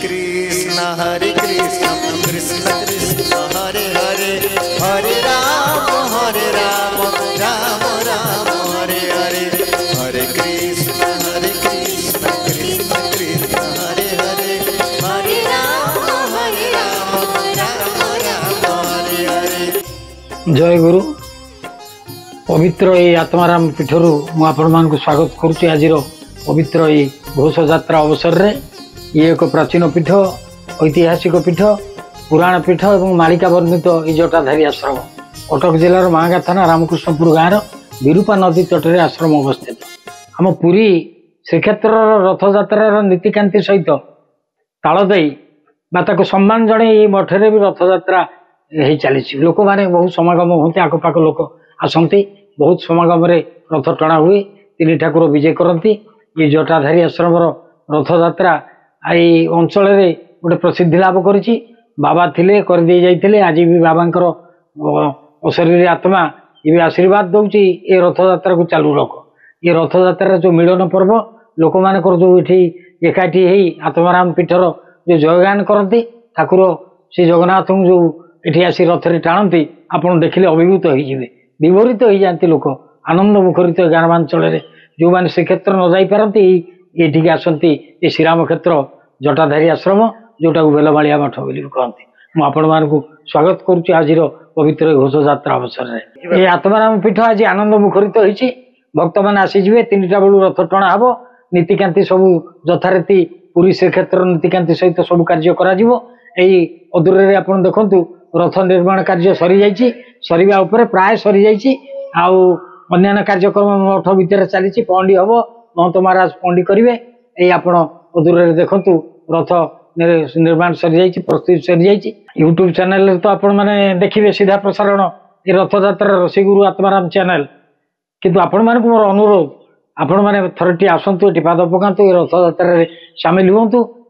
कृष्ण कृष्ण कृष्ण हरे हरे हरे राम राम राम हरे हरे हरे कृष्ण कृष्ण कृष्ण हरे हरे हरे राम राम राम हरे हरे। जय गुरु। पवित्र ये आत्माराम पीठर मुझे स्वागत करुच्ची। आज पवित्र ये घोष यात्रा अवसर रे ये एक प्राचीन पीठ, ऐतिहासिक पीठ, पुराण पीठ और मालिका वर्णित ये जटाधारी आश्रम कटक जिलार महागा थाना रामकृष्णपुर गाँव विरूपा नदी तटरे आश्रम अवस्थित। आम पुरी श्रीक्षेत्र रथ यात्रार नीतिकांति सहित ताल दे सम्मान जड़े ये मठरे भी रथ यात्रा हो चली। लोक मैंने बहुत समागम होते, आखपाख लोक आसती, बहुत समागम रथ टणा हुए, तीन ठाकुर विजय करती। ये जटाधारी आश्रम रथ यात्रा ये अंचल गोटे प्रसिद्धि लाभ करी। बाबा थिले कर दे जाइए। आज भी बाबांकर अशरीर आत्मा ये भी आशीर्वाद दौर ये रथ यात्रा को चालू रख। ये रथ यात्रा जो मिलन पर्व लोक मान जो ये एकाठी आत्माराम पीठर जो जयगान करती, ठाकुर श्री जगन्नाथ को जो ये आसी रथरे टाणती, आपड़ देखिले अभिभूत हो विभोरित हो जाती। लोक आनंद मुखरित ग्रामांचल जो मैंने श्रीक्षेत्र न जापारती ये आसती। ये श्रीराम क्षेत्र जटाधारी आश्रम जोटा को बेलमालिया मठ बोली कहते। मुझे स्वागत करुच्ची आज पवित्र घोष यात्रा अवसर में। ये आत्माराम पीठ आज आनंद मुखरित होती। भक्त मैंने आसीजे, 3टा बेलू रथ टणा हम, नीतिकांति सब यथारीति पुरी श्रीक्षेत्र नीतिकांति सहित सब कार्य करा अदूर आप देखु रथ निर्माण कार्य सरी जाइए, सरिया उपरे प्राय सरी जाइए। अन्य कार्यक्रम मठ भितर चली पंडी हम, महंत महाराज पंडी करेंगे। ये आप अदूर देखु रथ निर्माण सरी जाइए, प्रस्तुति सरी जाइए। यूट्यूब चैनल तो आपण मैंने देखिए सीधा प्रसारण ये रथ यात्रा श्री गुरु आत्माराम चैनल। किंतु आपण मानक मोर अनुरोध, आपण मैंने थरटी आसतु, ये पाद पकातु, ये रथ यात्रा सामिल हूँ।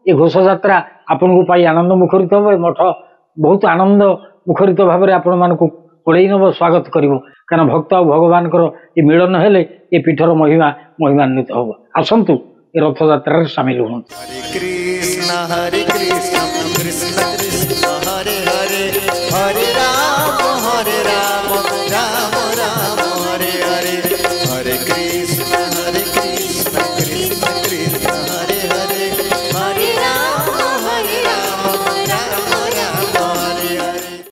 ये घोष यात्रा आपन को पाई आनंद मुखरित हम। मठ बहुत आनंद मुखरित भाव में आपण मानक कोड़े नब स्वागत कर, कारण भक्त और भगवान ये मिलन हेले ये पीठर महिमा महिमान्वित हम। आसतु ये रथ यात्रा सामिल हूँ। हरे कृष्ण कृष्ण कृष्ण